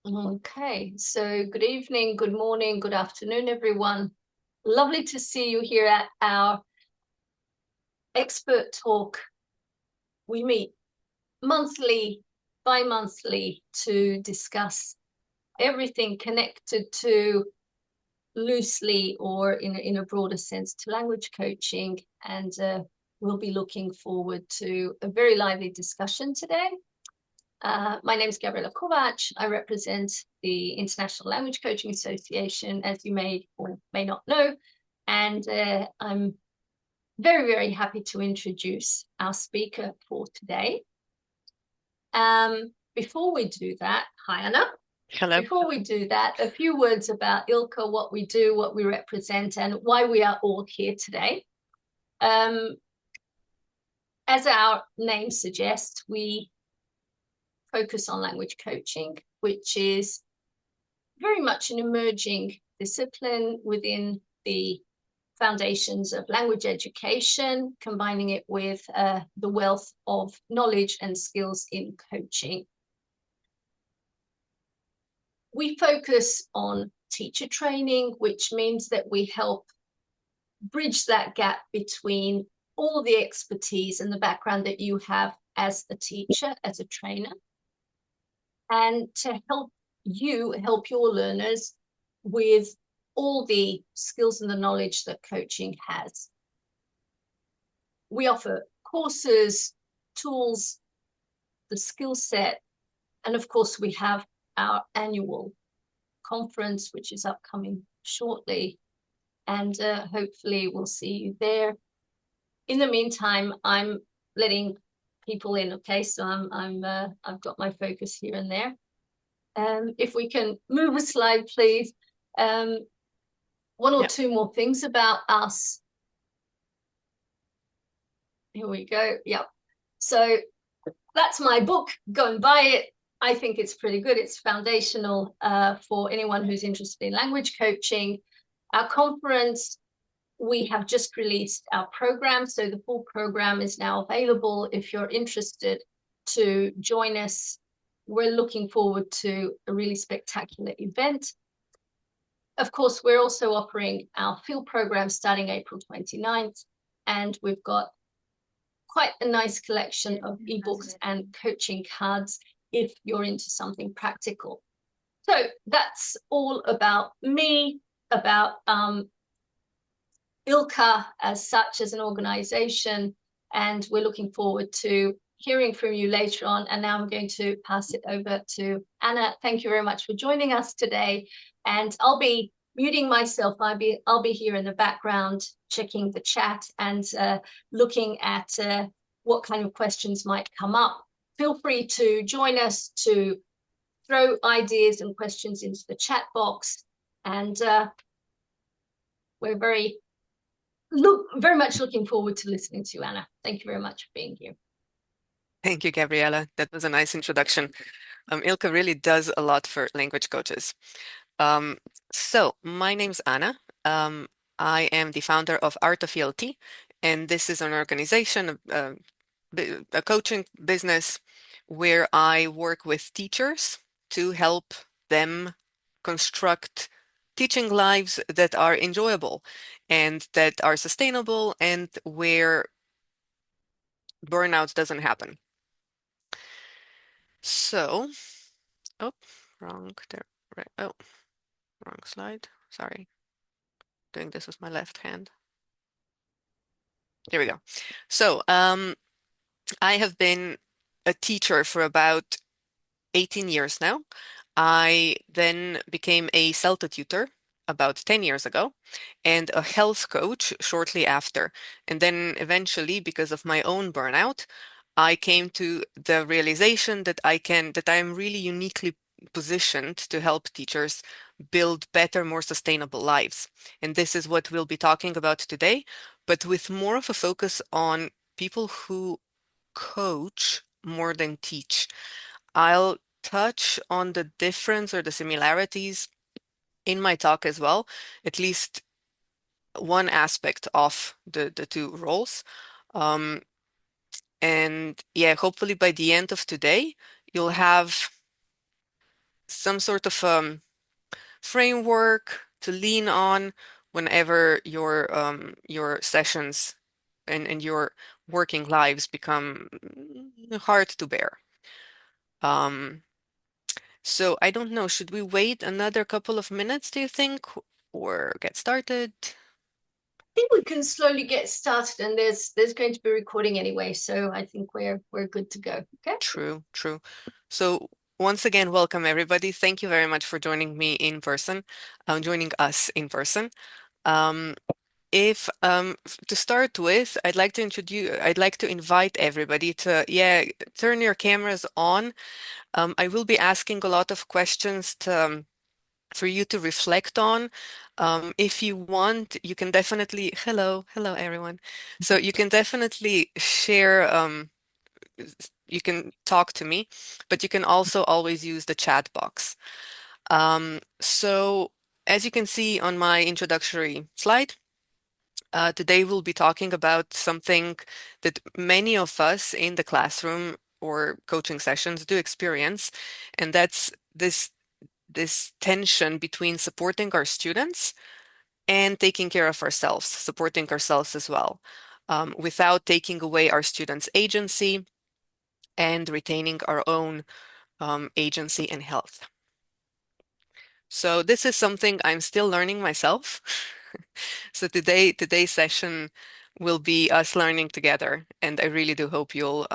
Okay, so good evening, good morning, good afternoon, everyone. Lovely to see you here at our expert talk. We meet monthly, bi-monthly to discuss everything connected to loosely or in a broader sense to language coaching. And we'll be looking forward to a very lively discussion today. My name is Gabriela Kovac. I represent the International Language Coaching Association, as you may or may not know. And I'm very, very happy to introduce our speaker for today. Before we do that, hi Anna. Hello. Before we do that, a few words about ILCA, what we do, what we represent, and why we are all here today. As our name suggests, we focus on language coaching, which is very much an emerging discipline within the foundations of language education, combining it with the wealth of knowledge and skills in coaching. We focus on teacher training, which means that we help bridge that gap between all the expertise and the background that you have as a teacher, as a trainer, and to help you help your learners with all the skills and the knowledge that coaching has. We offer courses, tools, the skill set, and of course we have our annual conference, which is upcoming shortly, and hopefully we'll see you there. In the meantime, I'm letting people in, okay? So I've got my focus here and there. If we can move a slide, please. One or two more things about us. Here we go. Yep. So that's my book. Go and buy it. I think it's pretty good. It's foundational for anyone who's interested in language coaching. Our conference, we have just released our program. So the full program is now available if you're interested to join us. We're looking forward to a really spectacular event. Of course, we're also offering our field program starting April 29th, and we've got quite a nice collection of ebooks and coaching cards if you're into something practical. So that's all about me, about ILCA as such as an organization, and we're looking forward to hearing from you later on. And now I'm going to pass it over to Anna. Thank you very much for joining us today. And I'll be muting myself. I'll be here in the background checking the chat and looking at what kind of questions might come up. Feel free to join us to throw ideas and questions into the chat box. And we're very much looking forward to listening to you, Anna. Thank you very much for being here. Thank you, Gabriela. That was a nice introduction. ILCA really does a lot for language coaches. So my name's Anna. I am the founder of Art of ELT, and this is an organization, a coaching business where I work with teachers to help them construct teaching lives that are enjoyable and that are sustainable and where burnout doesn't happen. So, oh, wrong there, right, oh, wrong slide, sorry. Doing this with my left hand. Here we go. So, I have been a teacher for about 18 years now. I then became a CELTA tutor about 10 years ago and a health coach shortly after. And then eventually, because of my own burnout, I came to the realization that I am really uniquely positioned to help teachers build better, more sustainable lives. And this is what we'll be talking about today, but with more of a focus on people who coach more than teach. I'll touch on the difference or the similarities in my talk as well, at least one aspect of the two roles. And yeah, hopefully by the end of today, you'll have some sort of framework to lean on whenever your sessions and your working lives become hard to bear. Um, so I don't know, should we wait another couple of minutes, do you think, or get started? I think we can slowly get started, and there's going to be recording anyway, so I think we're good to go. Okay. True, true. So once again, welcome everybody. Thank you very much for joining me in person, joining us in person. Um, if to start with, I'd like to invite everybody to, yeah, turn your cameras on. I will be asking a lot of questions for you to reflect on. If you want, you can definitely, hello everyone. So you can definitely share, you can talk to me, but you can also always use the chat box. So as you can see on my introductory slide, today we'll be talking about something that many of us in the classroom or coaching sessions do experience, and that's this tension between supporting our students and taking care of ourselves, supporting ourselves as well, without taking away our students' agency and retaining our own agency and health. So this is something I'm still learning myself. So today's session will be us learning together, and I really do hope you'll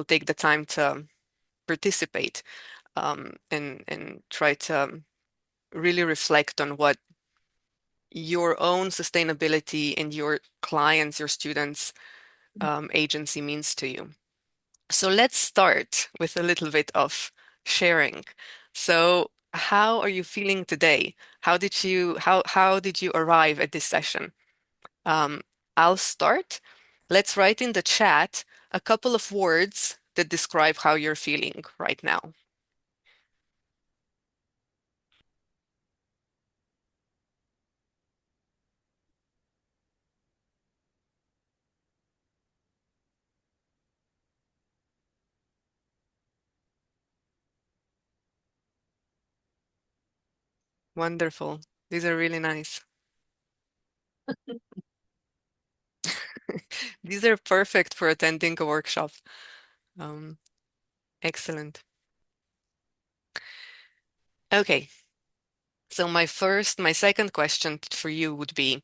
take the time to participate and try to really reflect on what your own sustainability and your clients, your students' agency means to you. So let's start with a little bit of sharing. So how are you feeling today? How did you arrive at this session? Um, I'll start. Let's write in the chat a couple of words that describe how you're feeling right now. Wonderful. These are really nice. These are perfect for attending a workshop. Um, Excellent. Okay, so my second question for you would be,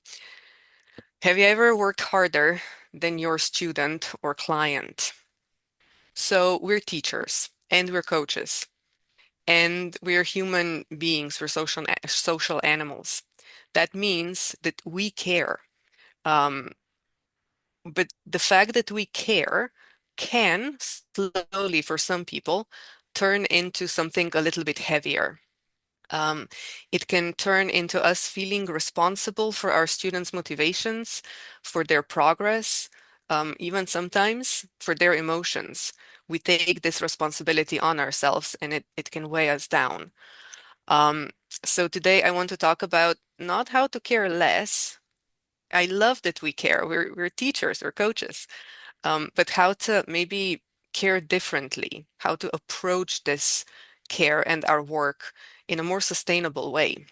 have you ever worked harder than your student or client? So we're teachers and we're coaches and we're human beings, we're social animals. That means that we care. Um, but the fact that we care can slowly, for some people, turn into something a little bit heavier. Um, it can turn into us feeling responsible for our students' motivations, for their progress, even sometimes for their emotions. We take this responsibility on ourselves and it can weigh us down. Um, so today I want to talk about not how to care less. I love that we care. We're teachers or coaches, but how to maybe care differently, how to approach this care and our work in a more sustainable way.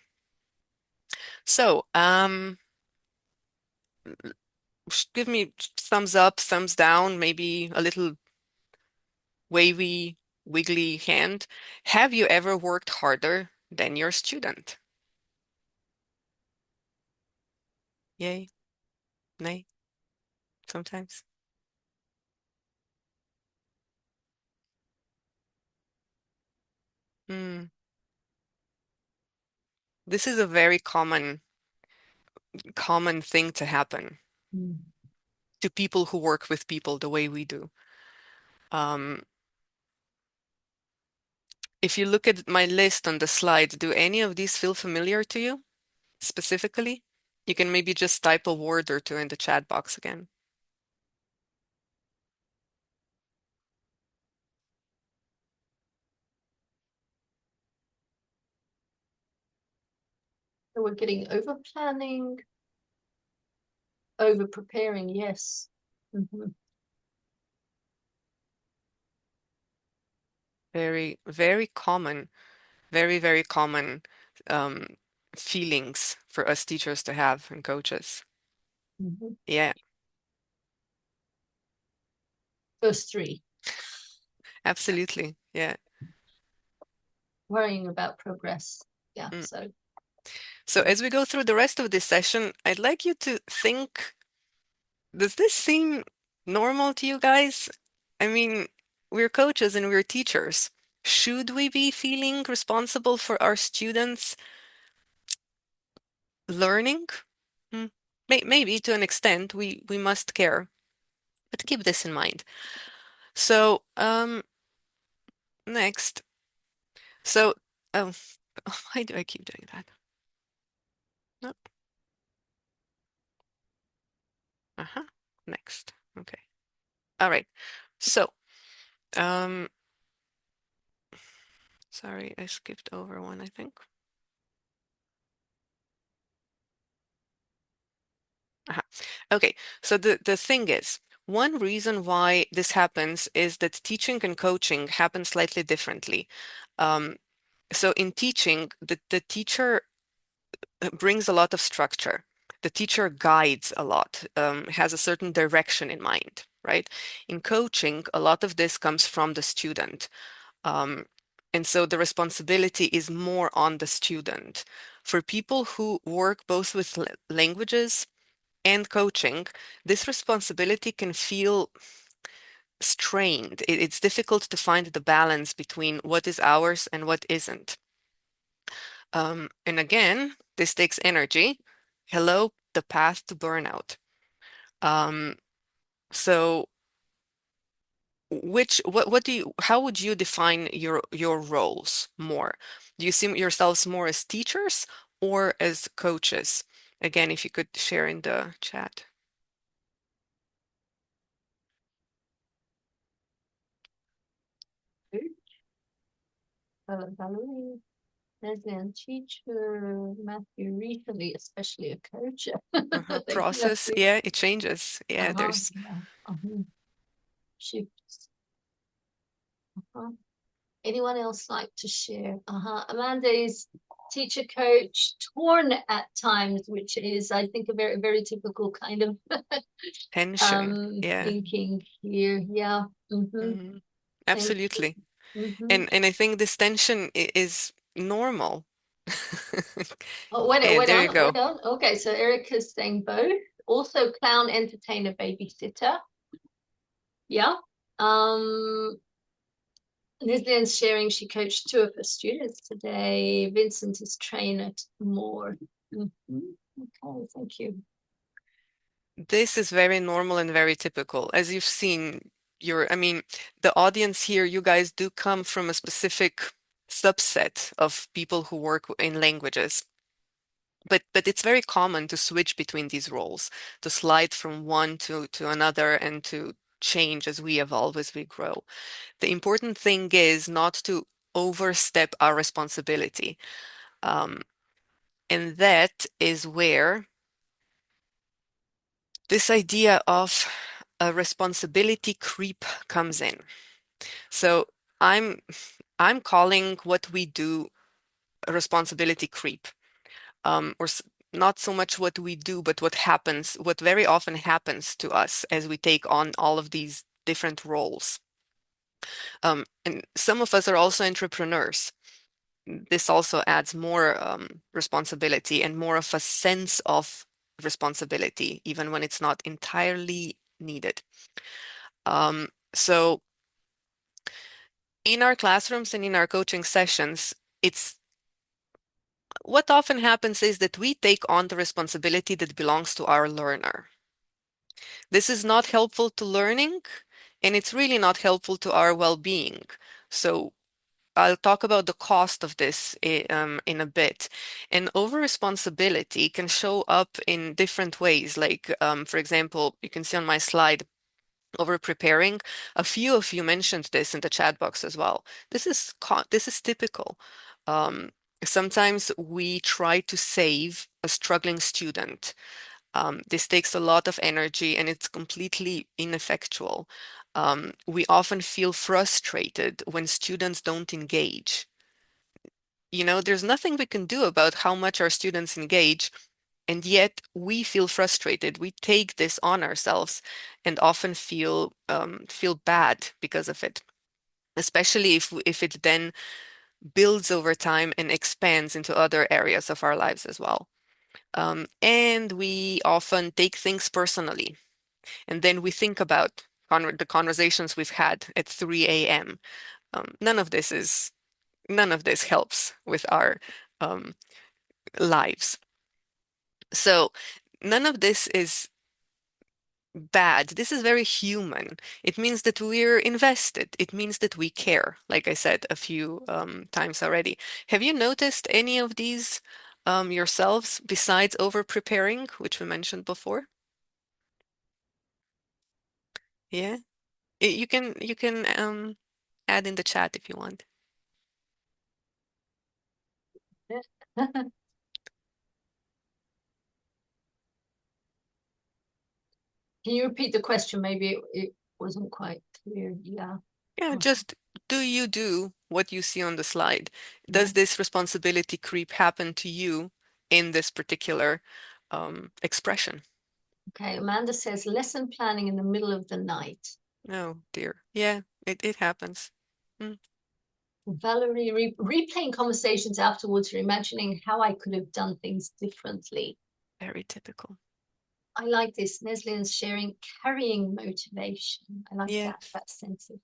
So, give me thumbs up, thumbs down, maybe a little wavy, wiggly hand. Have you ever worked harder than your student? Yay, nay, sometimes. Hmm. This is a very common thing to happen Mm. to people who work with people the way we do. Um, if you look at my list on the slide, do any of these feel familiar to you specifically? You can maybe just type a word or two in the chat box again. So we're getting over planning, over preparing. Yes. Mm-hmm. Very, very common. Very, very common um, feelings for us teachers to have and coaches. Mhm. Yeah, Those three. absolutely. Yeah. Worrying about progress. Yeah. Mm. So So as we go through the rest of this session, I'd like you to think, does this seem normal to you guys? I mean, we're coaches and we're teachers. Should we be feeling responsible for our students learning? Hmm. Maybe to an extent, we must care, but keep this in mind. So, next. So, oh, why do I keep doing that? No. Uh-huh. Next. Okay. All right. So, um, sorry, I skipped over one, I think. Uh-huh. Okay. So the thing is, one reason why this happens is that teaching and coaching happen slightly differently. Um, so in teaching, the teacher brings a lot of structure. The teacher guides a lot, has a certain direction in mind, right? In coaching, a lot of this comes from the student. Um, and so the responsibility is more on the student. For people who work both with languages and coaching, this responsibility can feel strained. It's difficult to find the balance between what is ours and what isn't. And again, this takes energy. Hello, the path to burnout. Um, so what do you, how would you define your roles more? Do you see yourselves more as teachers or as coaches? Again, if you could share in the chat. Valerie, Leslie, and teacher, Matthew, recently, especially a coach. Thank you, Process, Matthew. yeah, it changes. Yeah, Uh-huh. there's Yeah. Uh-huh. Shifts. Uh-huh. Anyone else like to share? Uh-huh. Amanda is teacher coach, torn at times, which is, I think, a very, very typical kind of tension. Yeah. thinking here. Yeah. Mm-hmm. Mhm. Thank you. Absolutely. Mm-hmm. And I think this tension is normal. Oh, wait, Yeah, wait there you on, wait go. on. Okay, so Erica's saying both. Also, clown, entertainer, babysitter. Yeah. Um, Liz sharing she coached two of her students today. Vincent is trainer more. Mhm. Okay, thank you. This is very normal and very typical. As you've seen, I mean, the audience here, you guys do come from a specific subset of people who work in languages. But it's very common to switch between these roles, to slide from one to another and to change as we evolve, as we grow. The important thing is not to overstep our responsibility. Um, and that is where this idea of a responsibility creep comes in. So I'm I'm calling what we do a responsibility creep, or not so much what we do, but what happens, what very often happens to us as we take on all of these different roles. And some of us are also entrepreneurs. This also adds more responsibility and more of a sense of responsibility, even when it's not entirely needed. So in our classrooms and in our coaching sessions, it's what often happens is that we take on the responsibility that belongs to our learner. This is not helpful to learning, and it's really not helpful to our well-being. So I'll talk about the cost of this in a bit. And over-responsibility can show up in different ways. Like, for example, you can see on my slide, over preparing. A few of you mentioned this in the chat box as well. This is typical. Um, Sometimes we try to save a struggling student. This takes a lot of energy and it's completely ineffectual. We often feel frustrated when students don't engage. There's nothing we can do about how much our students engage, and yet we feel frustrated. We take this on ourselves and often feel bad because of it, especially if it then builds over time and expands into other areas of our lives as well. And we often take things personally, and then we think about the conversations we've had at 3 a.m. None of this helps with our um, lives. So none of this is bad. This is very human. It means that we're invested. It means that we care, like I said a few times already. Have you noticed any of these yourselves besides over preparing, which we mentioned before? Yeah. You can add in the chat if you want. Can you repeat the question? Maybe it wasn't quite clear. Yeah. Yeah, Oh, just do you do what you see on the slide? yeah. Does this responsibility creep happen to you in this particular expression? Okay. Amanda says lesson planning in the middle of the night. Oh dear. Yeah, it happens. Mm, Valerie, replaying conversations afterwards, imagining how I could have done things differently. very typical. I like this. Neslian's sharing carrying motivation. I like Yeah, that sense of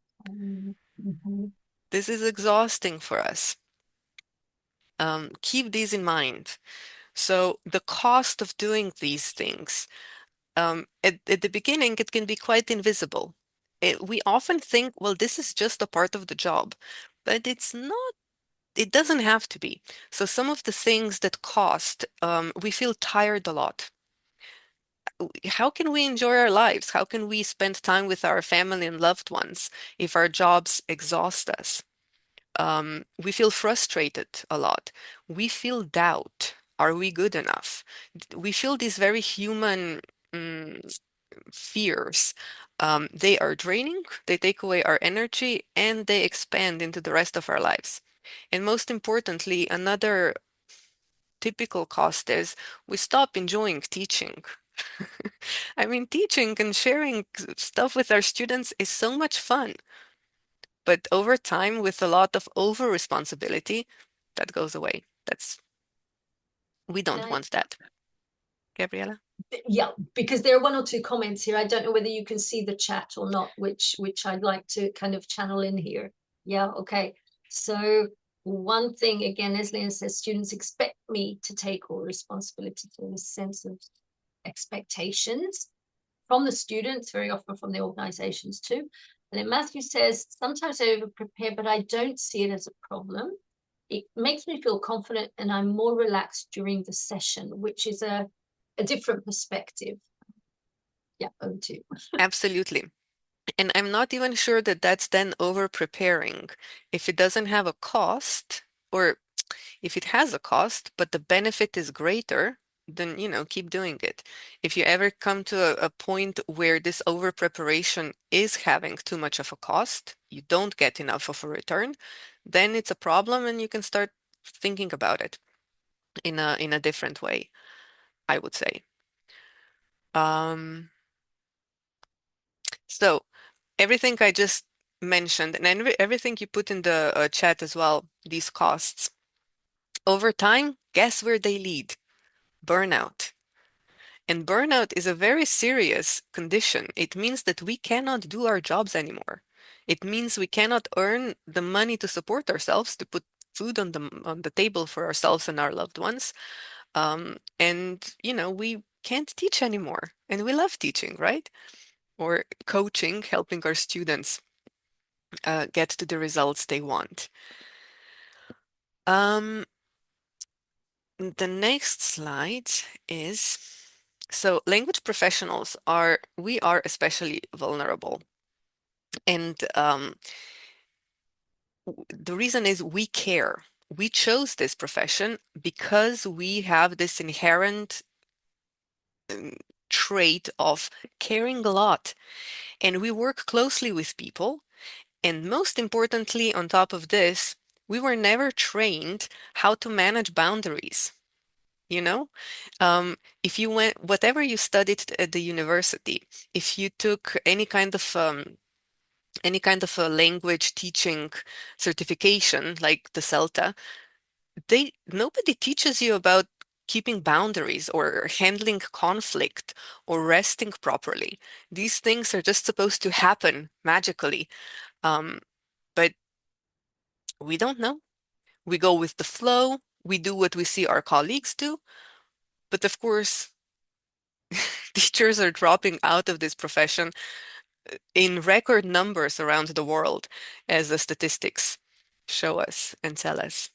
mhm. this is exhausting for us. Keep these in mind. So the cost of doing these things, at the beginning, it can be quite invisible. We often think, well, this is just a part of the job, but it's not. It doesn't have to be. So some of the things that cost, we feel tired a lot. How can we enjoy our lives? How can we spend time with our family and loved ones if our jobs exhaust us? We feel frustrated a lot. We feel doubt. Are we good enough? We feel these very human fears. They are draining, they take away our energy, and they expand into the rest of our lives. And most importantly, another typical cost is we stop enjoying teaching. I mean, teaching and sharing stuff with our students is so much fun. But over time, with a lot of over responsibility, that goes away. We don't Yeah, want that. Gabriella? yeah, because there are one or two comments here. I don't know whether you can see the chat or not, which I'd like to kind of channel in here. Yeah, okay. So one thing again, as Leah says, students expect me to take all responsibility for this sense of expectations from the students, very often from the organizations too. And then Matthew says, sometimes I over prepare, but I don't see it as a problem. It makes me feel confident and I'm more relaxed during the session, which is a different perspective. Yeah, over to you. Absolutely. And I'm not even sure that that's then over preparing. If it doesn't have a cost, or if it has a cost, but the benefit is greater, then, keep doing it. If you ever come to a point where this over preparation is having too much of a cost, you don't get enough of a return, then it's a problem and you can start thinking about it in a different way, I would say. Um, so everything I just mentioned and everything you put in the chat as well, these costs, over time, guess where they lead? Burnout. And burnout is a very serious condition. It means that we cannot do our jobs anymore. It means we cannot earn the money to support ourselves, to put food on the table for ourselves and our loved ones. And we can't teach anymore. And we love teaching, right? Or coaching, helping our students get to the results they want. Um, the next slide is, so language professionals we are especially vulnerable. And the reason is we care. We chose this profession because we have this inherent trait of caring a lot. And we work closely with people. And most importantly, on top of this, We were never trained how to manage boundaries, you know? If you went, whatever you studied at the university, if you took any kind of a language teaching certification like the CELTA, nobody teaches you about keeping boundaries or handling conflict or resting properly. These things are just supposed to happen magically. But we don't know. We go with the flow. We do what we see our colleagues do. But of course, teachers are dropping out of this profession in record numbers around the world, as the statistics show us and tell us.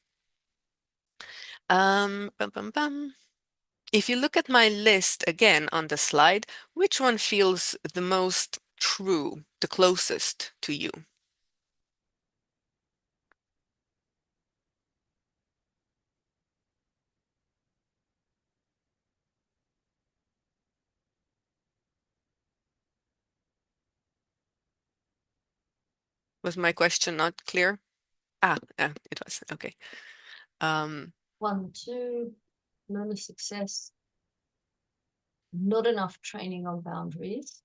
Bum, bum, bum. If you look at my list again on the slide, which one feels the most true, the closest to you? Was my question not clear? Yeah, it was. Okay. Um, 1, 2, learner success, not enough training on boundaries,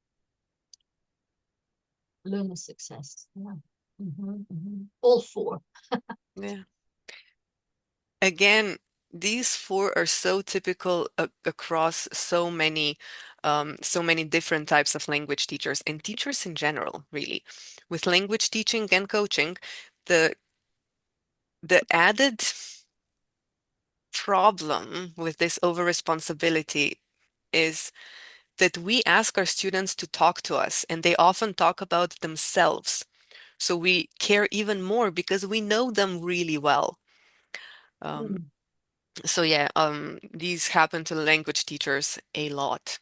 learner success. Yeah. All four. yeah. Again, these four are so typical across so many different types of language teachers and teachers in general, really. With language teaching and coaching, the the added problem with this over responsibility is that we ask our students to talk to us, and they often talk about themselves. So we care even more because we know them really well. Um, Mm. so yeah, these happen to language teachers a lot.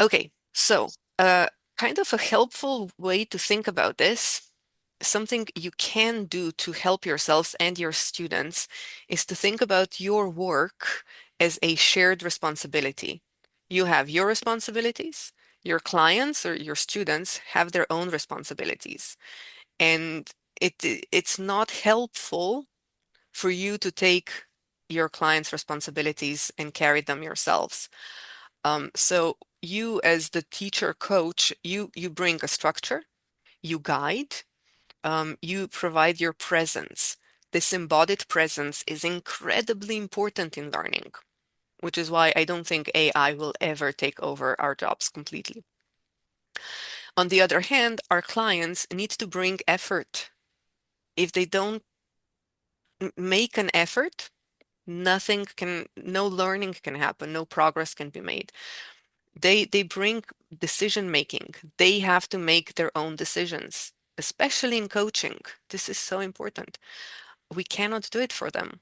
Okay, so kind of a helpful way to think about this, something you can do to help yourselves and your students is to think about your work as a shared responsibility. You have your responsibilities, your clients or your students have their own responsibilities. And it's not helpful for you to take your clients' responsibilities and carry them yourselves. So you as the teacher coach, you bring a structure, you guide, you provide your presence. This embodied presence is incredibly important in learning, which is why I don't think AI will ever take over our jobs completely. On the other hand, our clients need to bring effort. If they don't make an effort, no learning can happen, no progress can be made. They bring decision making. They have to make their own decisions, especially in coaching. This is so important. We cannot do it for them.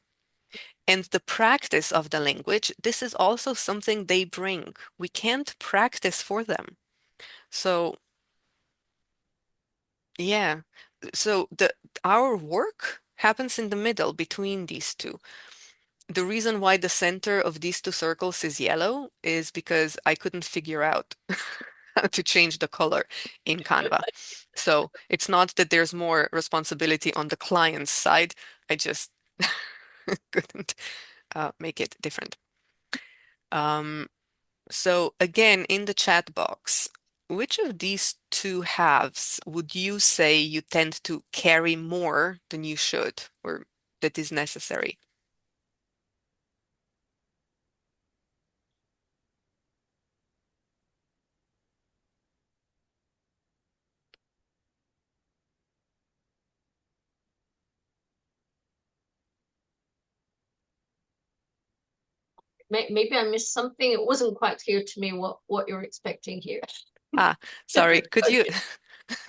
And the practice of the language, this is also something they bring. We can't practice for them. So, yeah. So our work happens in the middle between these two. The reason why the center of these two circles is yellow is because I couldn't figure out how to change the color in Canva. So it's not that there's more responsibility on the client's side. I just couldn't make it different. Um, so again, in the chat box, which of these two halves would you say you tend to carry more than you should or that is necessary? Maybe I missed something. It wasn't quite clear to me what you're expecting here. Ah, sorry. Could you Okay.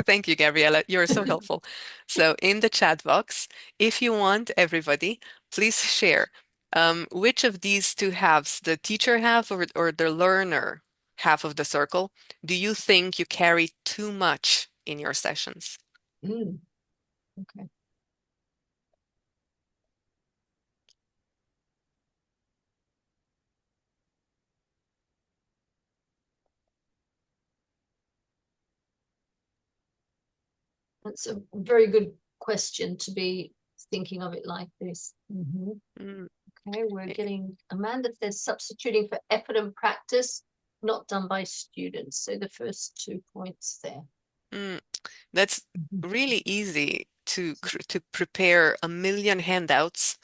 Thank you, Gabriella. You're so helpful. So in the chat box, if you want everybody, please share which of these two halves, the teacher half or the learner half of the circle, do you think you carry too much in your sessions? Mm, okay. That's a very good question to be thinking of it like this. Mm. Okay, we're Eh, getting Amanda says substituting for effort and practice, not done by students. So the first 2 points there. mm. That's really easy to prepare a million handouts,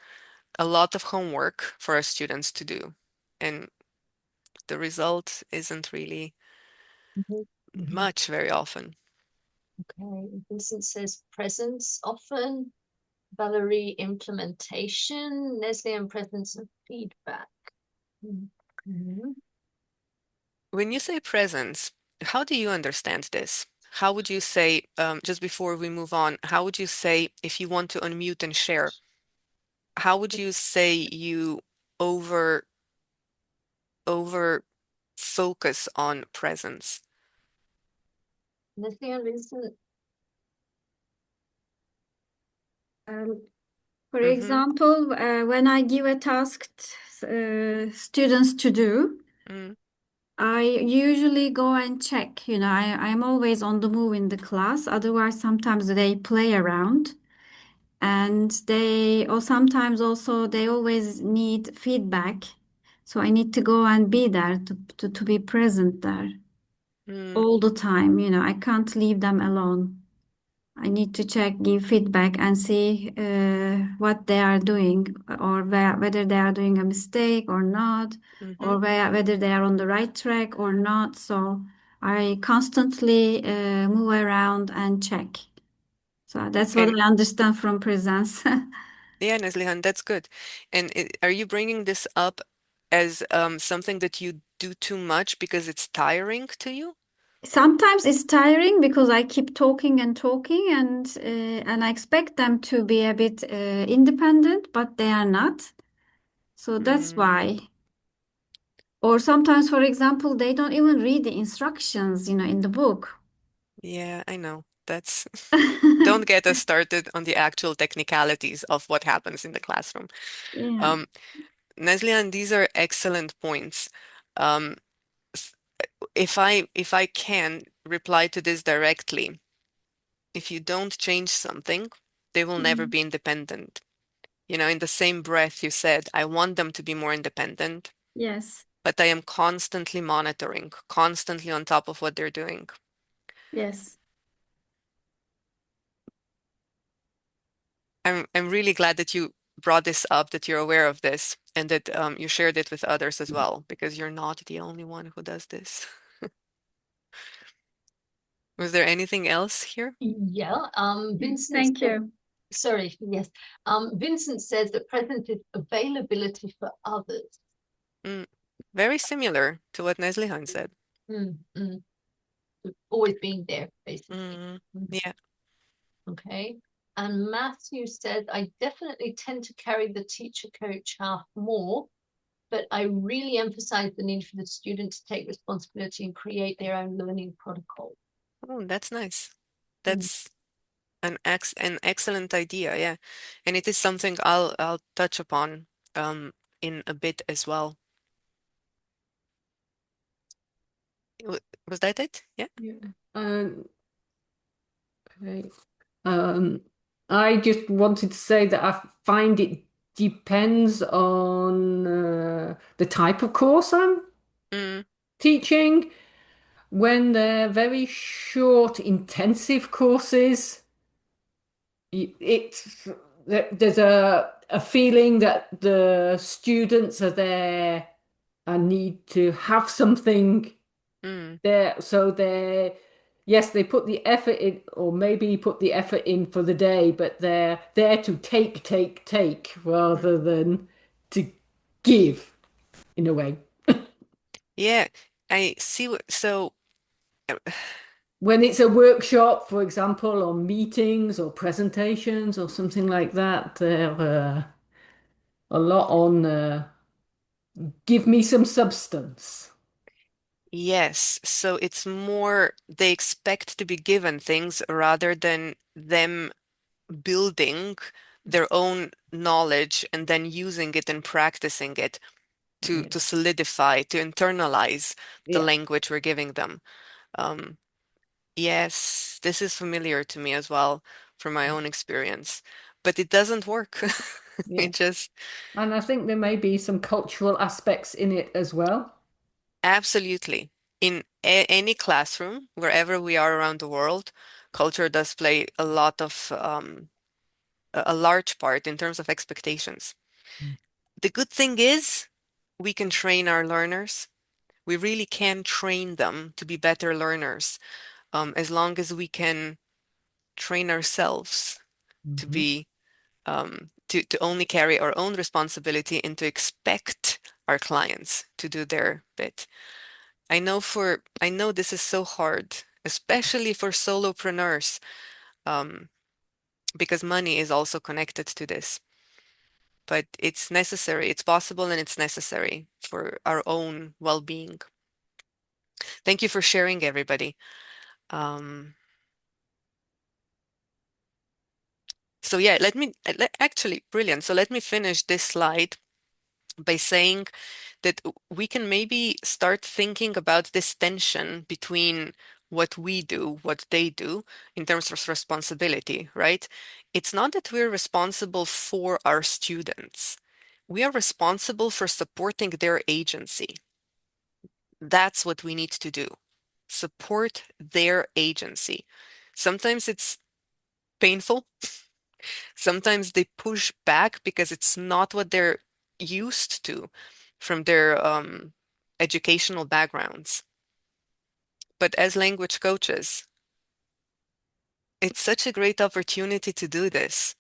a lot of homework for our students to do, and the result isn't really Mhm. much very often. Okay, Vincent says presence often. Valerie, implementation. Leslie, and presence and feedback. Mhm. When you say presence, how do you understand this? How would you say, just before we move on, how would you say if you want to unmute and share, how would you say you over over focus on presence? Leslie and Vincent. Um, for Mm-hmm. example, when I give a task students to do, Mm, I usually go and check. I'm always on the move in the class. Otherwise, sometimes they play around, and or sometimes also they always need feedback. So I need to go and be there to be present there mm, all the time. I can't leave them alone. I need to check, give feedback, and see what they are doing, or whether they are doing a mistake or not, mm-hmm. or whether they are on the right track or not. So I constantly move around and check. So that's what And I understand from presence. yeah, Neslihan, that's good. And are you bringing this up as something that you do too much because it's tiring to you? Sometimes it's tiring because I keep talking and talking, and I expect them to be a bit independent, but they are not. So that's Mm, why. Or sometimes, for example, they don't even read the instructions, in the book. yeah, I know. That's don't get us started on the actual technicalities of what happens in the classroom. Yeah. Um, Neslihan, these are excellent points. Um, s- if I can reply to this directly, if you don't change something, they will never Mm. be independent. In the same breath you said, I want them to be more independent, Yes. but I am constantly monitoring, constantly on top of what they're doing. Yes. I'm really glad that you brought this up, that you're aware of this, and that you shared it with others as well, because you're not the only one who does this. Was there anything else here? Yeah, Vincent Thank said, you. sorry, yes. Vincent says that present is availability for others. Mm, very similar to what Neslihan said. Mm, mm. Always being there, basically. Mm, Mm, yeah. okay. And Matthew said, I definitely tend to carry the teacher coach half more, but I really emphasize the need for the student to take responsibility and create their own learning protocol. Oh, that's nice. Mm. That's an excellent idea, yeah. And it is something I'll touch upon in a bit as well. Was that it? Yeah. Yeah. Okay. Um, I just wanted to say that I find it depends on the type of course I'm Mm, teaching. When they're very short, intensive courses, it's there's a feeling that the students are there and need to have something mm, there, so yes, they put the effort in, or maybe put the effort in for the day, but they're there to take mm. rather than to give in a way. Yeah, I see what uh, When it's a workshop, for example, or meetings or presentations or something like that, they're a lot on give me some substance. yes. So it's more they expect to be given things rather than them building their own knowledge and then using it and practicing it to Yeah. to solidify, to internalize the Yeah. language we're giving them. Um, yes, this is familiar to me as well from my own experience, but it doesn't work. Yeah. It just And I think there may be some cultural aspects in it as well. absolutely in any classroom, wherever we are around the world, culture does play a lot of a large part in terms of expectations. Mm. The good thing is we can train our learners. We really can train them to be better learners, as long as we can train ourselves to Mhm. be to only carry our own responsibility and to expect our clients to do their bit. I know this is so hard, especially for solopreneurs, because money is also connected to this. But it's necessary, it's possible, and it's necessary for our own well-being. Thank you for sharing, everybody. So yeah, actually, brilliant. So let me finish this slide by saying that we can maybe start thinking about this tension between what we do, what they do, in terms of responsibility, right? It's not that we're responsible for our students. We are responsible for supporting their agency. That's what we need to do. Support their agency. Sometimes it's painful. Sometimes they push back because it's not what they're used to from their educational backgrounds. But as language coaches, it's such a great opportunity to do this.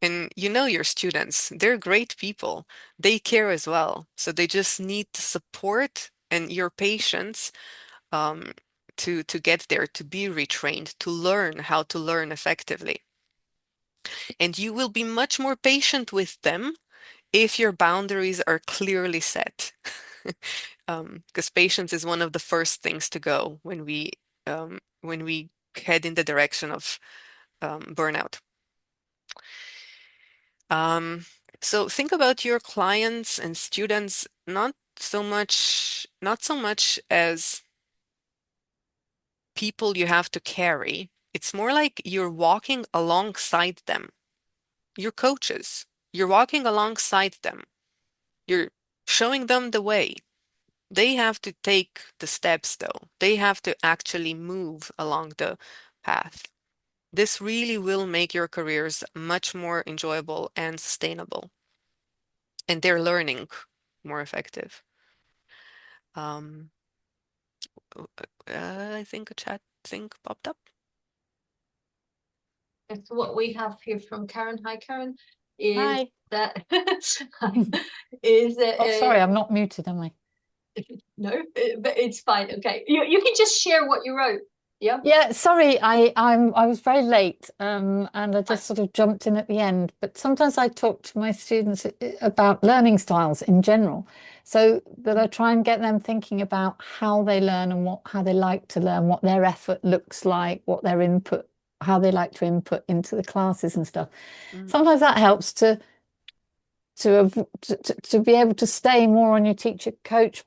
And you know your students, they're great people. They care as well. So they just need support and your patience to get there, to be retrained, to learn how to learn effectively. And you will be much more patient with them if your boundaries are clearly set. Because patience is one of the first things to go when we head in the direction of burnout. So think about your clients and students not so much as people you have to carry. It's more like you're walking alongside them. You're coaches. You're walking alongside them. You're showing them the way. They have to take the steps, though. They have to actually move along the path. This really will make your careers much more enjoyable and sustainable, and their learning more effective. Um, I think a chat thing popped up. It's what we have here from Karen. Hi, Karen. Is Hi. that is Oh, sorry, I'm not muted, am I? no, but it's fine. Okay, you can just share what you wrote. Yeah. Yeah, sorry, I was very late, and I just sort of jumped in at the end. But sometimes I talk to my students about learning styles in general, so that I try and get them thinking about how they learn and how they like to learn, what their effort looks like, what their input, how they like to input into the classes and stuff. Sometimes that helps to be able to stay more on your teacher coach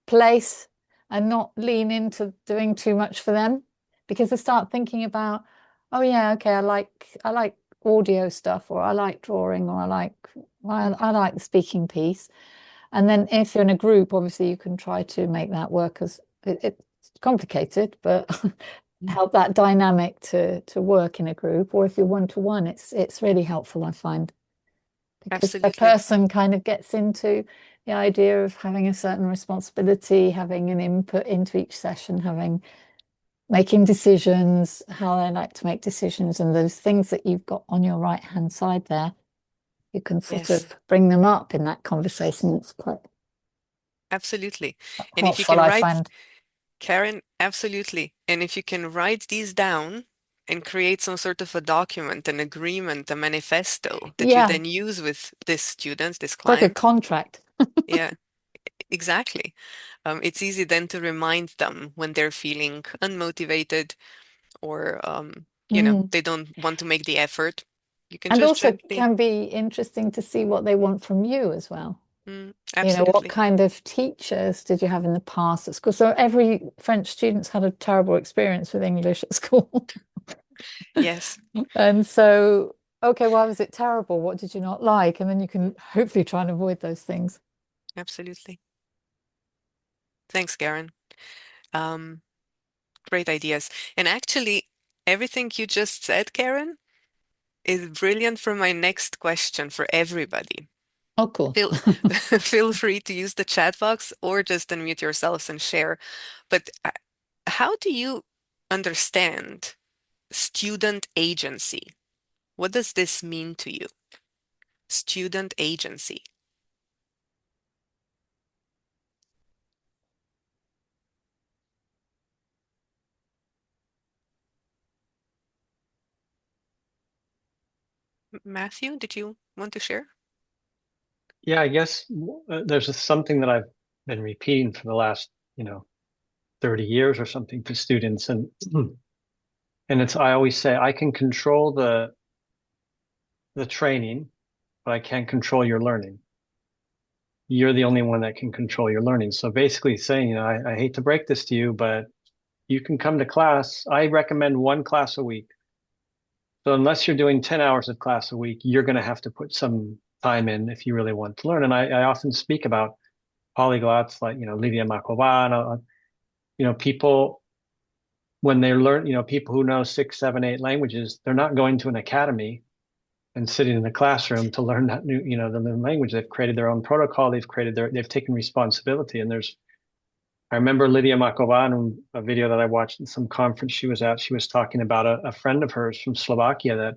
place and not lean into doing too much for them, because they start thinking about, oh yeah, okay, I like audio stuff, or I like drawing, or I like the speaking piece. And then if you're in a group, obviously you can try to make that work, as it's complicated, but help that dynamic to work in a group. Or if you're one-to-one, it's really helpful, I find, because the Absolutely. person kind of gets into the idea of having a certain responsibility, having an input into each session, making decisions, how they like to make decisions, and those things that you've got on your right hand side there, you can sort Yes, of bring them up in that conversation. It's quite absolutely. And if you helpful, can I write, find. Karen, absolutely. And if you can write these down and create some sort of a document, an agreement, a manifesto that you Yeah, then use with this student, this it's like a client, contract. yeah, exactly. It's easy then to remind them when they're feeling unmotivated or Mm. they don't want to make the effort. You can And just also gently, can be interesting to see what they want from you as well. What absolutely. kind of teachers did you have in the past at school? So every French student's had a terrible experience with English at school. Yes, And so, okay, why was it terrible? What did you not like? And then you can hopefully try and avoid those things. absolutely. Thanks, Karen. Great ideas. And actually, everything you just said, Karen, is brilliant for my next question for everybody. Oh, cool. Feel feel free to use the chat box or just unmute yourselves and share. But how do you understand student agency? What does this mean to you? Student agency. Matthew, did you want to share? Yeah, I guess there's something that I've been repeating for the last, 30 years or something to students, and it's I always say I can control the training, but I can't control your learning. You're the only one that can control your learning. So basically saying, I hate to break this to you, but you can come to class. I recommend one class a week. So unless you're doing 10 hours of class a week, you're going to have to put some time in if you really want to learn. And I often speak about polyglots like, Lydia Makovana, people when they learn, people who know 6, 7, 8 languages, they're not going to an academy and sitting in the classroom to learn that new, the new language. They've created their own protocol. They've taken responsibility. And I remember Lydia Makovan, a video that I watched in some conference she was at. She was talking about a friend of hers from Slovakia that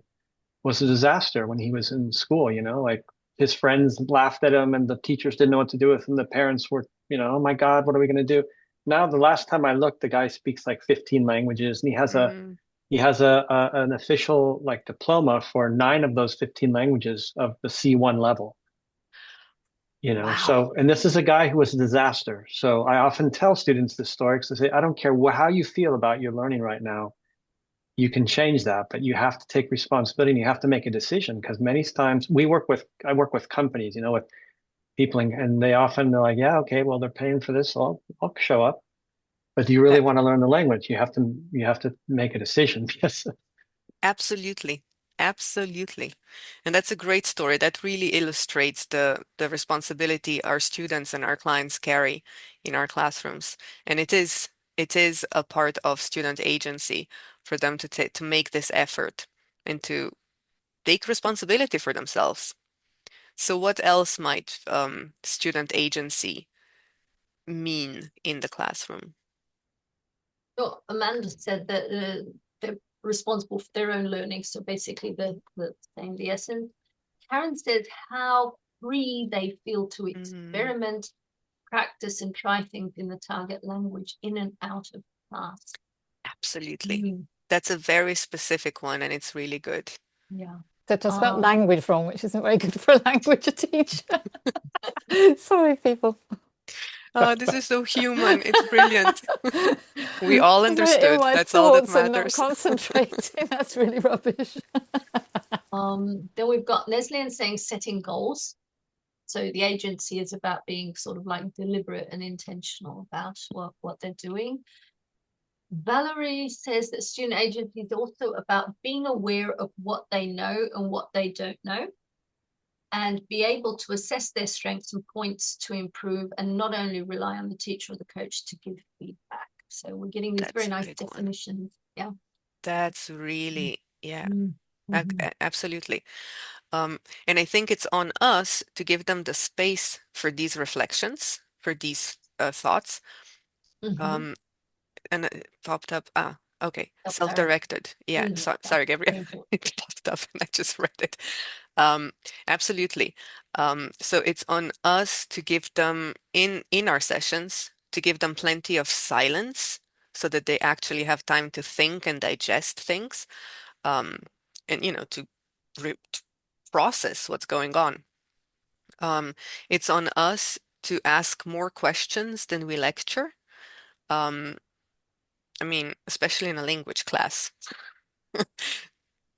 was a disaster when he was in school, like his friends laughed at him and the teachers didn't know what to do with him. The parents were, oh my God, what are we going to do? Now, the last time I looked, the guy speaks like 15 languages and he has an official like diploma for 9 of those 15 languages of the C1 level. Wow. So, and this is a guy who was a disaster. So I often tell students this story because I say, I don't care how you feel about your learning right now. You can change that, but you have to take responsibility and you have to make a decision because many times I work with companies, with people and they're like, yeah, okay, well, they're paying for this. So I'll show up. But do you really want to learn the language? You have to make a decision. Yes. Absolutely. Absolutely. And that's a great story. That really illustrates the responsibility our students and our clients carry in our classrooms. And it is a part of student agency for them to make this effort and to take responsibility for themselves. So what else might student agency mean in the classroom? Well, Amanda said that they're responsible for their own learning. So basically the saying the essence. Karen said how free they feel to experiment, practice and try things in the target language in and out of class. Absolutely. That's a very specific one and it's really good. Yeah. So I spelled language wrong, which isn't very good for a language teacher. Sorry, people. Oh, this is so human. It's brilliant. We all understood. In my That's all that thoughts and not matters. concentrating. That's really rubbish. Then we've got Neslian saying setting goals. So the agency is about being sort of like deliberate and intentional about what they're doing. Valerie says that student agency is also about being aware of what they know and what they don't know, and be able to assess their strengths and points to improve, and not only rely on the teacher or the coach to give feedback. So we're getting these very nice definitions. Yeah. That's really, yeah, Mm-hmm. absolutely. And I think it's on us to give them the space for these reflections, for these thoughts. Mm-hmm. And it popped up. Okay. Self-directed. Yeah. Sorry, Gabrielle. It popped up and I just read it. Absolutely. So it's on us to give them in our sessions, to give them plenty of silence so that they actually have time to think and digest things, and to process what's going on. It's on us to ask more questions than we lecture. I mean, especially in a language class.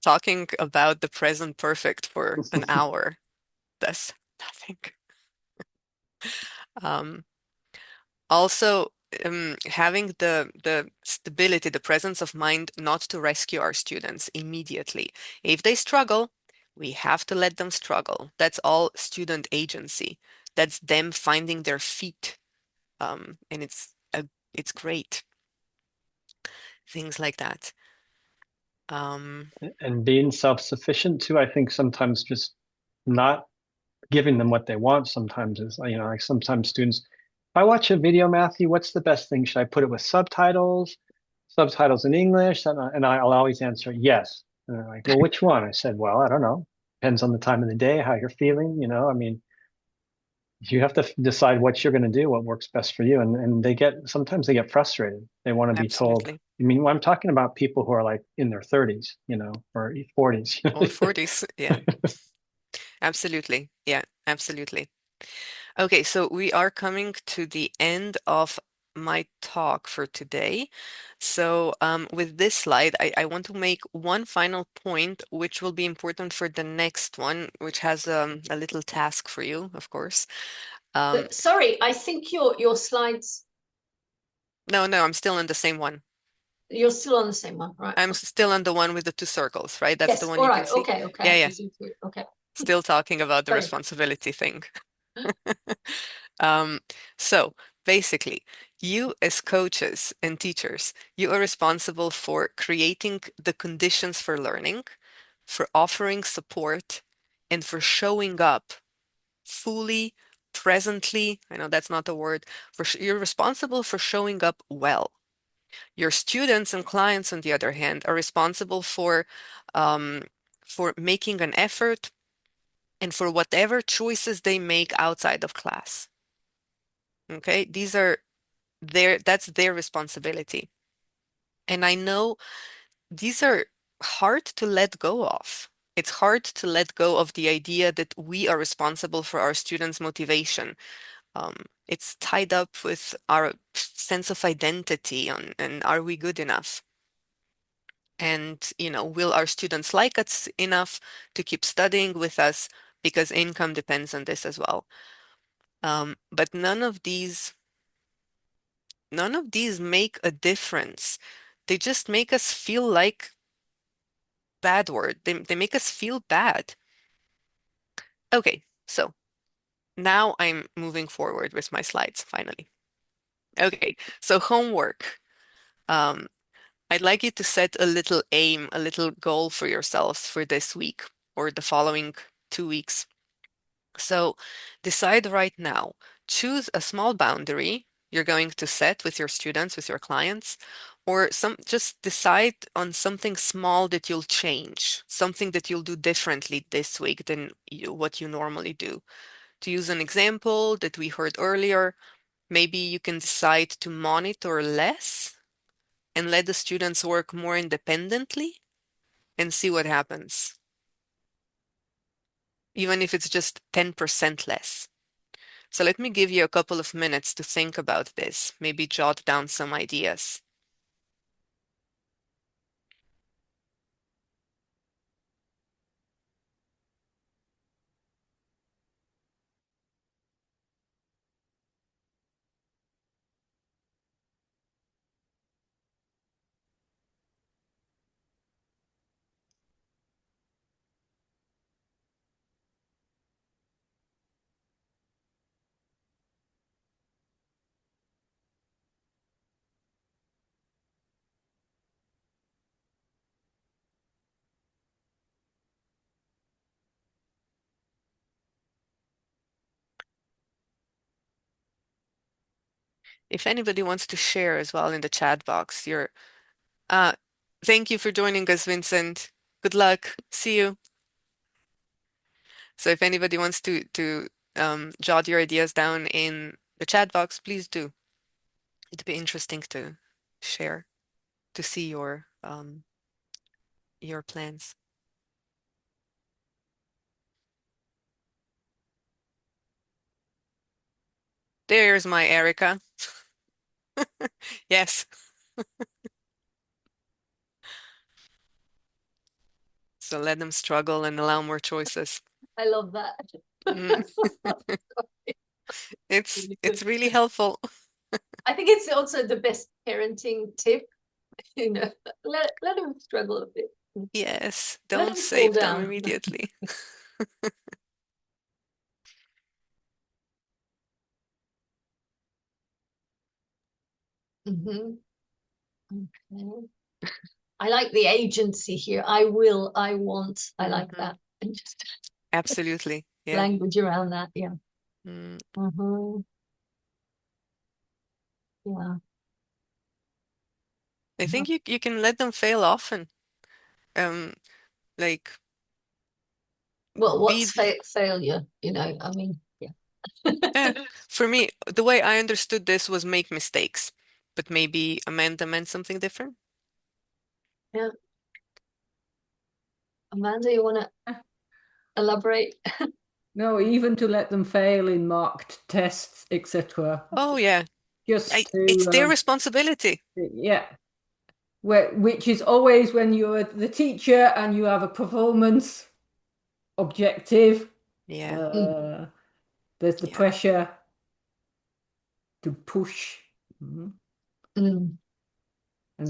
Talking about the present perfect for an hour, that's nothing. Also, having the stability, the presence of mind not to rescue our students immediately. If they struggle, we have to let them struggle. That's all student agency. That's them finding their feet. And it's great. Things like that. And being self-sufficient too, I think sometimes just not giving them what they want sometimes is, like sometimes students, if I watch a video, Matthew, what's the best thing? Should I put it with subtitles in English? And I'll always answer yes. And they're like, well, which one? I said, well, I don't know. Depends on the time of the day, how you're feeling, I mean, you have to decide what you're going to do, what works best for you. And sometimes they get frustrated. They want to be told. Absolutely. I mean, I'm talking about people who are like in their 30s, or 40s. Or 40s. Yeah. Absolutely. Yeah, absolutely. Okay, so we are coming to the end of my talk for today. So with this slide, I want to make one final point, which will be important for the next one, which has a little task for you, of course. Sorry, I think your slides. No, I'm still on the same one. You're still on the same one, right? I'm still on the one with the two circles, right? That's the Yes, one all you right. can see. Okay. Yeah. Okay. Still talking about the Sorry. responsibility thing. So basically, you as coaches and teachers, you are responsible for creating the conditions for learning, for offering support, and for showing up fully, presently. I know that's not a word. You're responsible for showing up well. Your students and clients, on the other hand, are responsible for making an effort and for whatever choices they make outside of class. Okay, that's their responsibility. And I know these are hard to let go of. It's hard to let go of the idea that we are responsible for our students' motivation. It's tied up with our sense of identity and are we good enough? And, will our students like us enough to keep studying with us? Because income depends on this as well. But none of these make a difference. They just make us feel like bad word. They make us feel bad. Okay, so now I'm moving forward with my slides finally. Okay, so homework. Um, I'd like you to set a little aim, a little goal for yourselves for this week or the following 2 weeks. So decide right now, choose a small boundary you're going to set with your students, with your clients, or just decide on something small that you'll change, something that you'll do differently this week than what you normally do. To use an example that we heard earlier, maybe you can decide to monitor less and let the students work more independently and see what happens, even if it's just 10% less. So let me give you a couple of minutes to think about this, maybe jot down some ideas. If anybody wants to share as well in the chat box, uh, thank you for joining us, Vincent. Good luck. See you. So if anybody wants to jot your ideas down in the chat box, please do. It'd be interesting to share, to see your plans. There's my Erica. Yes. So let them struggle and allow more choices. I love that. Mm. It's really helpful. I think it's also the best parenting tip. Let them struggle a bit. Yes, Let don't them fall save them down. immediately. Okay. I like the agency here. I will, I want. I like that. And just Absolutely. Yeah. language around that. Yeah. Mm. Yeah. I think you can let them fail often. Like Well, be what's failure? I mean, yeah. for me, the way I understood this was make mistakes, but maybe amend them and something different. Yeah. Amanda, you want to elaborate? No, even to let them fail in marked tests, etc. Oh yeah. Just It's their to, responsibility. yeah, which is always when you're the teacher and you have a performance objective. Yeah. There's the Yeah. pressure to push. Mm. And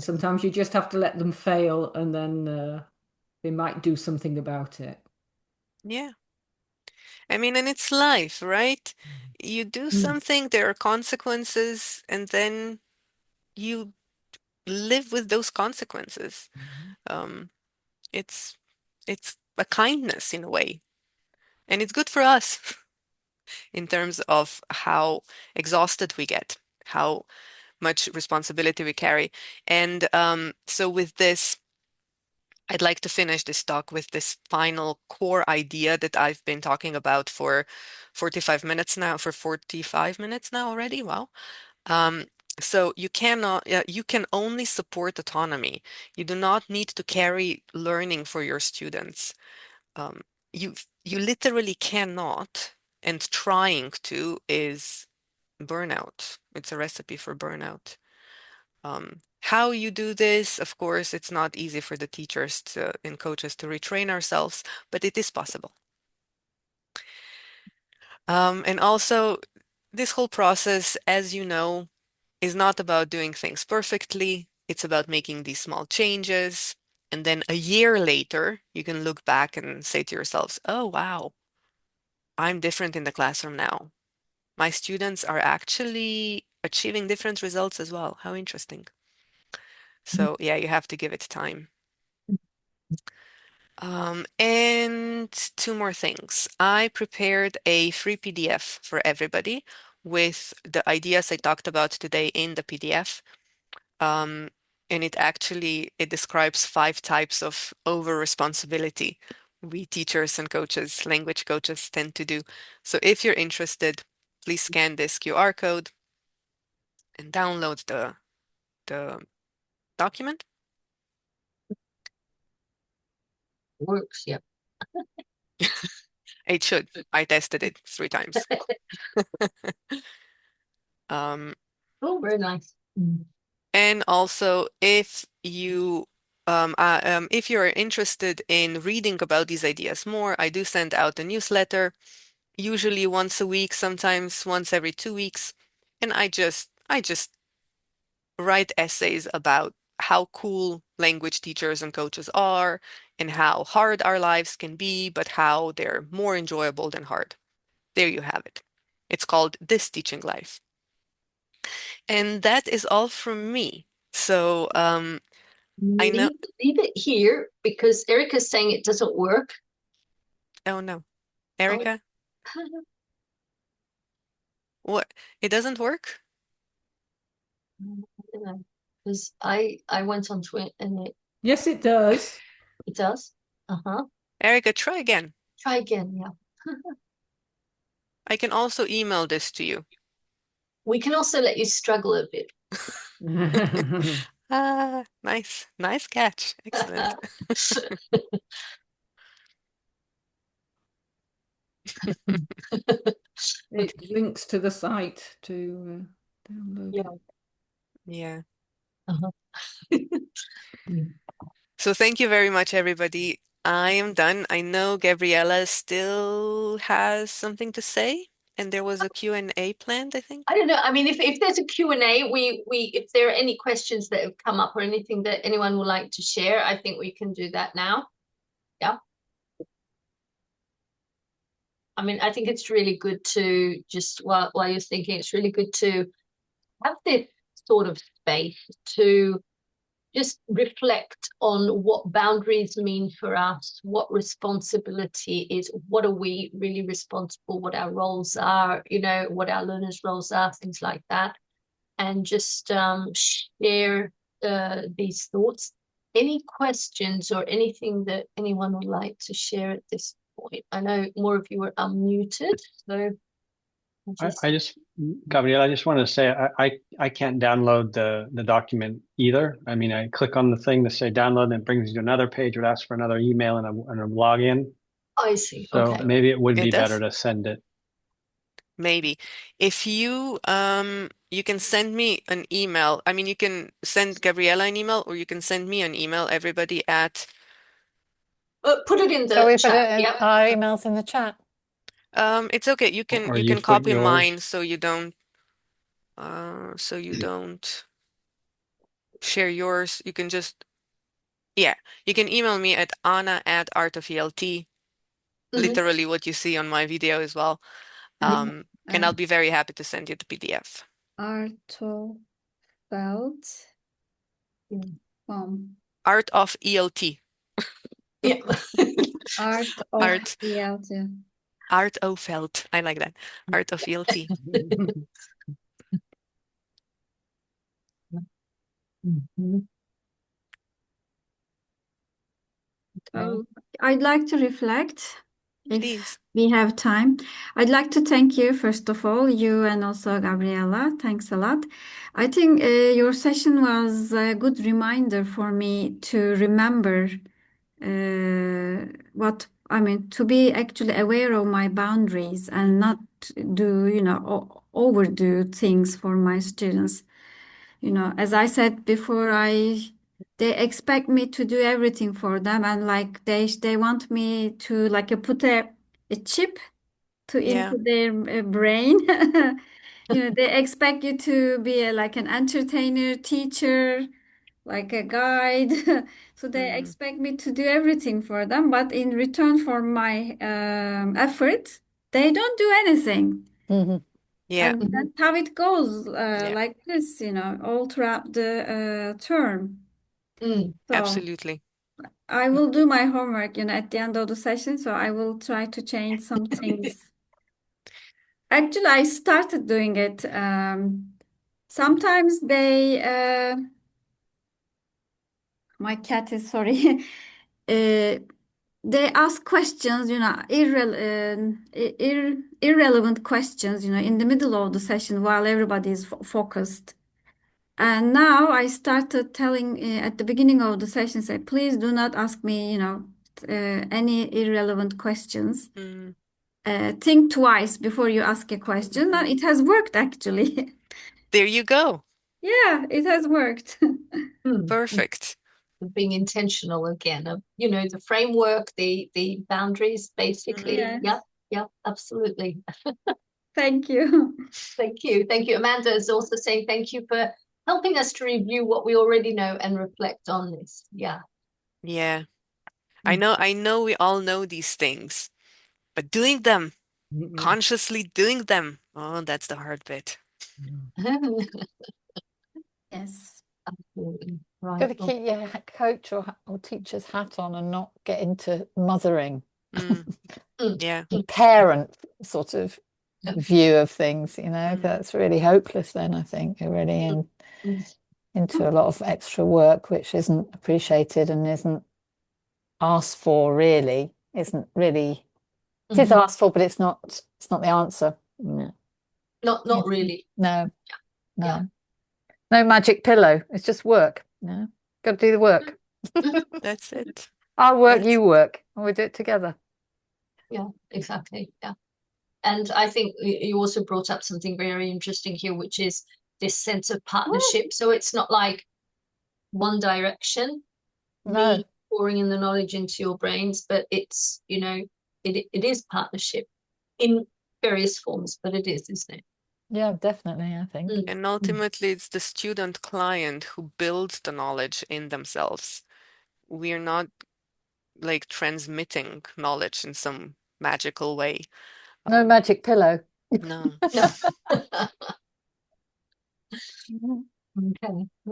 sometimes you just have to let them fail and then they might do something about it. Yeah. I mean, and it's life, right? You do something, there are consequences, and then you live with those consequences. Um, it's it's a kindness in a way, and it's good for us in terms of how exhausted we get, how much responsibility we carry. And so with this, I'd like to finish this talk with this final core idea that I've been talking about for 45 minutes now, already. Wow. Um, so you cannot, you can only support autonomy. You do not need to carry learning for your students. Um, you you literally cannot, and trying to is burnout. It's a recipe for burnout. How you do this, of course, it's not easy for the teachers and coaches to retrain ourselves, but it is possible. And also, this whole process, as you know, is not about doing things perfectly. It's about making these small changes. And then a year later, you can look back and say to yourselves, oh, wow, I'm different in the classroom now. My students are actually achieving different results as well. How interesting. So yeah, you have to give it time. And two more things. I prepared a free PDF for everybody with the ideas I talked about today in the PDF. And it describes 5 types of over responsibility we teachers and coaches, language coaches tend to do. So if you're interested, please scan this QR code and download the document. Works, yeah. It should. I tested it 3 times. Um, Oh, very nice. and also, if you're interested in reading about these ideas more, I do send out a newsletter, usually once a week, sometimes once every 2 weeks, and I just write essays about how cool language teachers and coaches are, and how hard our lives can be, but how they're more enjoyable than hard. There you have it. It's called This Teaching Life. And that is all from me. So I know. Leave it here because Erica's saying it doesn't work. Oh no, Erica, what? It doesn't work? Because I went on Twitter and Yes, it does. it does. Erica, try again. Try again, yeah. I can also email this to you. We can also let you struggle a bit. Ah, nice. Nice catch. Excellent. It links to the site to download Yeah. it. Yeah. Mm. So thank you very much, everybody. I am done. I know Gabriella still has something to say. And there was a Q&A planned, I think. I don't know. I mean, if there's a Q&A, if there are any questions that have come up or anything that anyone would like to share, I think we can do that now. Yeah. I mean, I think it's really good to just while you're thinking, it's really good to have this sort of space to just reflect on what boundaries mean for us, what responsibility is, what are we really responsible, what our roles are, you know, what our learners' roles are, things like that, and just share these thoughts. Any questions or anything that anyone would like to share at this point? I know more of you are unmuted, so I just, Gabrielle, I just wanted to say I can't download the document either. I mean, I click on the thing to say download, and it brings you to another page, would ask for another email and a login. I see. So Okay. maybe it would It be does? better to send it. Maybe. If you you can send me an email. I mean, you can send Gabriella an email, or you can send me an email, everybody at Put it in Shall the we put chat. it in Yeah. our emails in the chat? it's okay. You Or can you put copy yours. mine so you don't share yours. You can just you can email me at anna@art-of-ELT, literally what you see on my video as well. And I'll be very happy to send you the PDF. Artofelt. Art of ELT. Yeah. Art of Art. ELT. Art of Felt. I like that. Art of ELT. I'd like to reflect if Please. we have time. I'd like to thank you, first of all, you and also Gabriella. Thanks a lot. I think your session was a good reminder for me to remember what I mean, to be actually aware of my boundaries and not do, overdo things for my students. As I said before, they expect me to do everything for them, and like they want me to like put a chip Yeah. into their brain. They expect you to be like an entertainer, teacher, like a guide. So they expect me to do everything for them, but in return for my effort, they don't do anything. Yeah. And that's how it goes, Yeah. like this, all throughout the term. So Absolutely. I will do my homework, at the end of the session. So I will try to change some things. Actually, I started doing it. Sometimes my cat is sorry. They ask questions, irrelevant questions, in the middle of the session while everybody is focused. And now I started telling at the beginning of the session, say, please do not ask me, any irrelevant questions. Think twice before you ask a question. And it has worked actually. There you go. Yeah, it has worked. Perfect. Being intentional again of, the framework, the boundaries, basically. Yes. Yeah, absolutely. Thank you. Thank you. Thank you. Amanda is also saying thank you for helping us to review what we already know and reflect on this. Yeah. Yeah. I know we all know these things, but doing them, consciously doing them, oh, that's the hard bit. Yes. Absolutely. Got Right. to keep your Mm. coach or teacher's hat on and not get into mothering. Yeah. Parent sort of view of things, that's really hopeless then, I think. You're really into a lot of extra work which isn't appreciated and isn't asked for really. Isn't really it is asked for, but it's not the answer. Not really. No. No magic pillow. It's just work. No. Got to do the work. That's it. I'll work, you work, and we'll do it together. Yeah, exactly. Yeah. And I think you also brought up something very interesting here, which is this sense of partnership. So it's not like one direction, No. me pouring in the knowledge into your brains, but it's, it is partnership in various forms, but it is, isn't it? Yeah, definitely, I think. And ultimately, it's the student client who builds the knowledge in themselves. We are not like transmitting knowledge in some magical way. No magic pillow. No. No.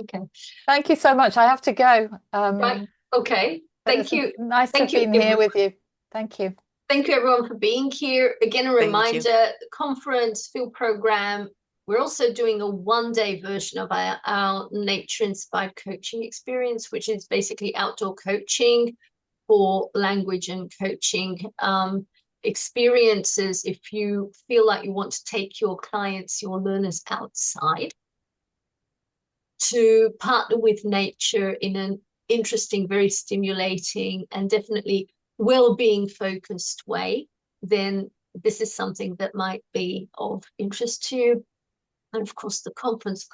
Okay. Thank you so much. I have to go. Right. Okay. But Thank it's you. nice to Thank have you, been here everyone. with you. Thank you. Thank you, everyone, for being here. Again, a Thank you. reminder, the conference, field program, we're also doing a one-day version of our nature-inspired coaching experience, which is basically outdoor coaching for language and coaching experiences. If you feel like you want to take your clients, your learners outside to partner with nature in an interesting, very stimulating, and definitely well-being focused way, then this is something that might be of interest to you. And of course, the conference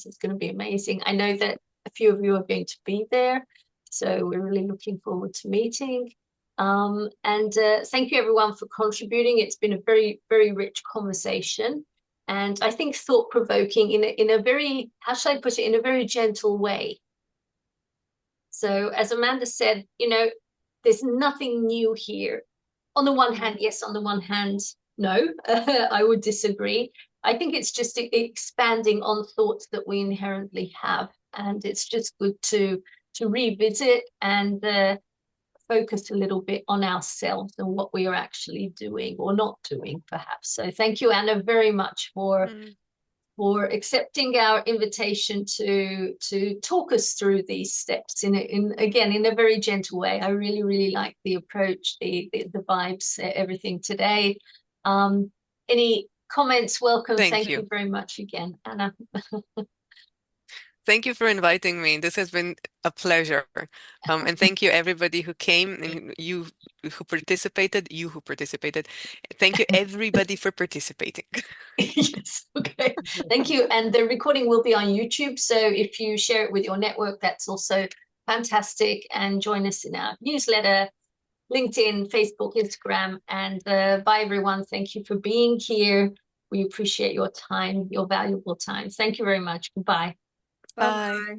is going to be amazing. I know that a few of you are going to be there, so we're really looking forward to meeting. And thank you, everyone, for contributing. It's been a very, very rich conversation. And I think thought-provoking in a very, how should I put it, in a very gentle way. So as Amanda said, there's nothing new here. On the one hand, yes, on the one hand, no, I would disagree. I think it's just expanding on thoughts that we inherently have. And it's just good to revisit and focus a little bit on ourselves and what we are actually doing or not doing, perhaps. So thank you, Anna, very much for accepting our invitation to talk us through these steps in a very gentle way. I really, really like the approach, the vibes, everything today. Any comments? Welcome. Thank you very much again, Anna. Thank you for inviting me. This has been a pleasure. And thank you everybody who came and you who participated. Thank you everybody for participating. Yes, okay. Thank you. And the recording will be on YouTube. So if you share it with your network, that's also fantastic. And join us in our newsletter, LinkedIn, Facebook, Instagram. And bye, everyone. Thank you for being here. We appreciate your time, your valuable time. Thank you very much. Goodbye. Bye.